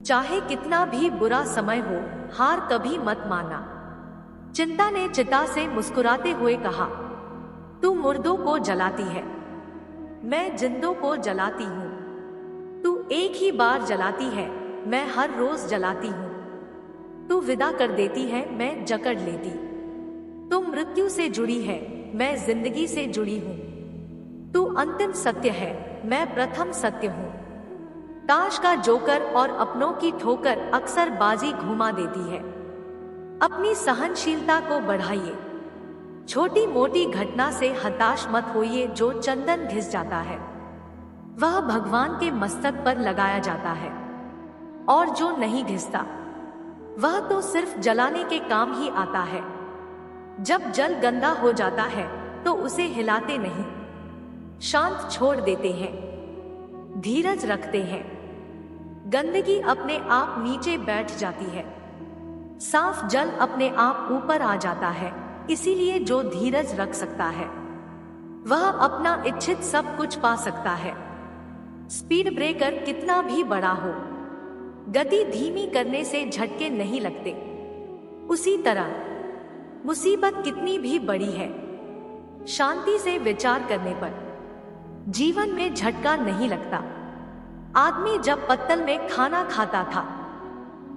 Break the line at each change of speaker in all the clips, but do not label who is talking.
चाहे कितना भी बुरा समय हो, हार कभी मत मानना। चिंता ने चिता से मुस्कुराते हुए कहा, तू मुर्दों को जलाती है, मैं जिंदों को जलाती हूँ। तू एक ही बार जलाती है, मैं हर रोज जलाती हूँ। तू विदा कर देती है, मैं जकड़ लेती। तू मृत्यु से जुड़ी है, मैं जिंदगी से जुड़ी हूँ। तू अंतिम सत्य है, मैं प्रथम सत्य हूँ। ताश का जोकर और अपनों की ठोकर अक्सर बाजी घुमा देती है। अपनी सहनशीलता को बढ़ाइए। छोटी मोटी घटना से हताश मत होइए। जो चंदन घिस जाता है वह भगवान के मस्तक पर लगाया जाता है, और जो नहीं घिसता वह तो सिर्फ जलाने के काम ही आता है। जब जल गंदा हो जाता है तो उसे हिलाते नहीं, शांत छोड़ देते हैं, धीरज रखते हैं। गंदगी अपने आप नीचे बैठ जाती है, साफ जल अपने आप ऊपर आ जाता है। इसीलिए जो धीरज रख सकता है वह अपना इच्छित सब कुछ पा सकता है। स्पीड ब्रेकर कितना भी बड़ा हो, गति धीमी करने से झटके नहीं लगते। उसी तरह मुसीबत कितनी भी बड़ी है, शांति से विचार करने पर जीवन में झटका नहीं लगता। आदमी जब पत्तल में खाना खाता था,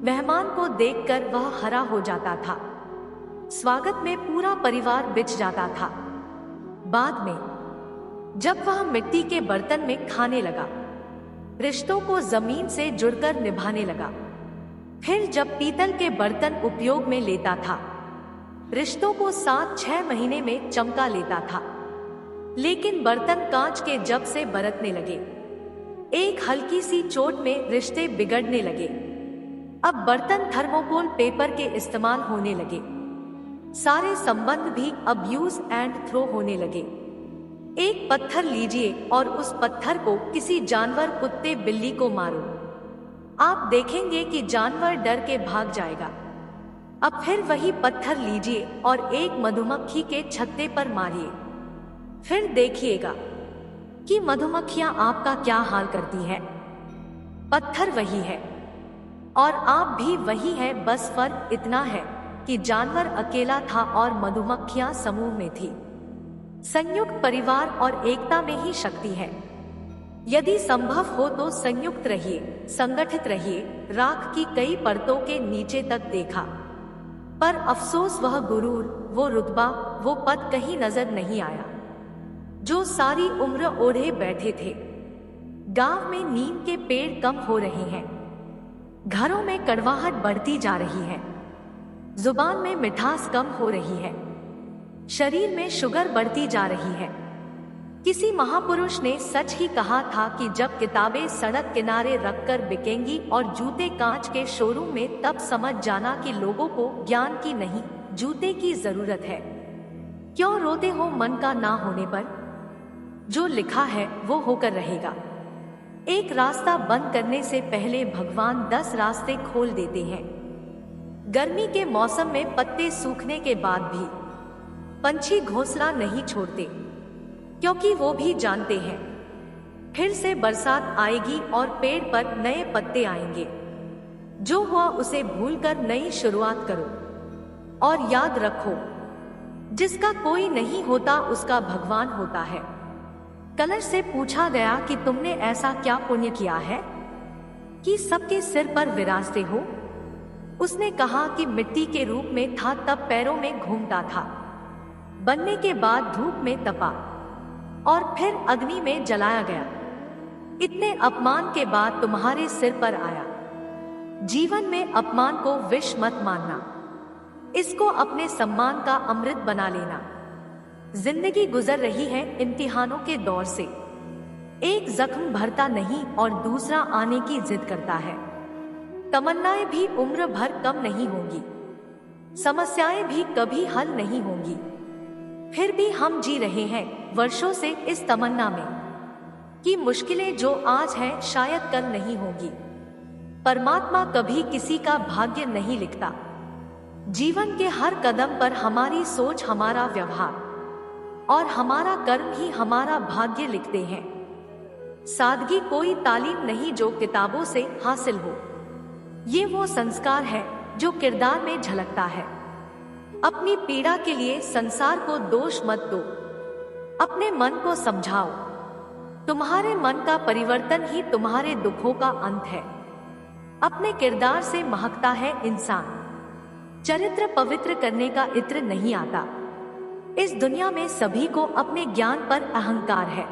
मेहमान को देखकर वह हरा हो जाता था। स्वागत में पूरा परिवार बिछ जाता था। बाद में जब वह मिट्टी के बर्तन में खाने लगा, रिश्तों को जमीन से जुड़कर निभाने लगा। फिर जब पीतल के बर्तन उपयोग में लेता था, रिश्तों को 7-6 महीने में चमका लेता था। लेकिन बर्तन कांच के जब से बरतने लगे, एक हल्की सी चोट में रिश्ते बिगड़ने लगे। अब बर्तन थर्मोकोल पेपर के इस्तेमाल होने लगे। सारे संबंध भी अब यूज एंड थ्रो होने लगे। एक पत्थर लीजिए और उस पत्थर को किसी जानवर, कुत्ते, बिल्ली को मारो, आप देखेंगे कि जानवर डर के भाग जाएगा। अब फिर वही पत्थर लीजिए और एक मधुमक्खी के छत्ते पर मारिए, फिर देखिएगा कि मधुमक्खियां आपका क्या हाल करती है। पत्थर वही है और आप भी वही है, बस फर्क इतना है कि जानवर अकेला था और मधुमक्खियां समूह में थी। संयुक्त परिवार और एकता में ही शक्ति है। यदि संभव हो तो संयुक्त रहिए, संगठित रहिए। राख की कई परतों के नीचे तक देखा, पर अफसोस वह गुरूर, वो रुतबा, वो पद कहीं नजर नहीं आया जो सारी उम्र ओढ़े बैठे थे। गांव में नीम के पेड़ कम हो रहे हैं, घरों में कड़वाहट बढ़ती जा रही है, जुबान में मिठास कम हो रही है, शरीर में शुगर बढ़ती जा रही है। किसी महापुरुष ने सच ही कहा था कि जब किताबें सड़क किनारे रखकर बिकेंगी और जूते कांच के शोरूम में, तब समझ जाना कि लोगों को ज्ञान की नहीं, जूते की जरूरत है। क्यों रोते हो मन का ना होने पर? जो लिखा है वो होकर रहेगा। एक रास्ता बंद करने से पहले भगवान 10 रास्ते खोल देते हैं। गर्मी के मौसम में पत्ते सूखने के बाद भी पंछी घोंसला नहीं छोड़ते, क्योंकि वो भी जानते हैं फिर से बरसात आएगी और पेड़ पर नए पत्ते आएंगे। जो हुआ उसे भूलकर नई शुरुआत करो, और याद रखो, जिसका कोई नहीं होता उसका भगवान होता है। कलश से पूछा गया कि तुमने ऐसा क्या पुण्य किया है कि सबके सिर पर विराजते हो? उसने कहा कि मिट्टी के रूप में था तब पैरों में घूमता था, बनने के बाद धूप में तपा और फिर अग्नि में जलाया गया। इतने अपमान के बाद तुम्हारे सिर पर आया। जीवन में अपमान को विष मत मानना, इसको अपने सम्मान का अमृत बना लेना। जिंदगी गुजर रही है इम्तिहानों के दौर से। एक जख्म भरता नहीं और दूसरा आने की जिद करता है। तमन्नाएं भी उम्र भर कम नहीं होंगी, समस्याएं भी कभी हल नहीं होंगी। फिर भी हम जी रहे हैं वर्षों से इस तमन्ना में कि मुश्किलें जो आज हैं शायद कल नहीं होंगी। परमात्मा कभी किसी का भाग्य नहीं लिखता। जीवन के हर कदम पर हमारी सोच, हमारा व्यवहार और हमारा कर्म ही हमारा भाग्य लिखते हैं। सादगी कोई तालीम नहीं जो किताबों से हासिल हो, ये वो संस्कार है जो किरदार में झलकता है। अपनी पीड़ा के लिए संसार को दोष मत दो, अपने मन को समझाओ। तुम्हारे मन का परिवर्तन ही तुम्हारे दुखों का अंत है। अपने किरदार से महकता है इंसान। चरित्र पवित्र करने का इत्र नहीं आता। इस दुनिया में सभी को अपने ज्ञान पर अहंकार है,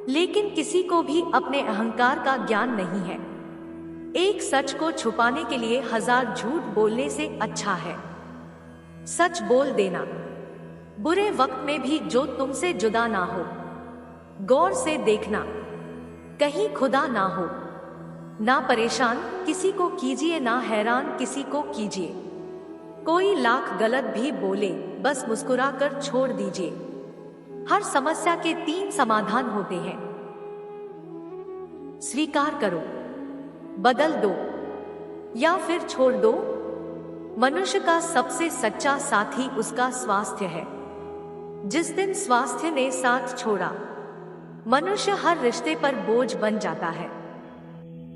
लेकिन किसी को भी अपने अहंकार का ज्ञान नहीं है। एक सच को छुपाने के लिए 1000 झूठ बोलने से अच्छा है सच बोल देना। बुरे वक्त में भी जो तुमसे जुदा ना हो, गौर से देखना, कहीं खुदा ना हो। ना परेशान किसी को कीजिए, ना हैरान किसी को कीजिए। कोई लाख गलत भी बोले, बस मुस्कुराकर छोड़ दीजिए। हर समस्या के 3 समाधान होते हैं। स्वीकार करो, बदल दो या फिर छोड़ दो। मनुष्य का सबसे सच्चा साथी उसका स्वास्थ्य है। जिस दिन स्वास्थ्य ने साथ छोड़ा, मनुष्य हर रिश्ते पर बोझ बन जाता है।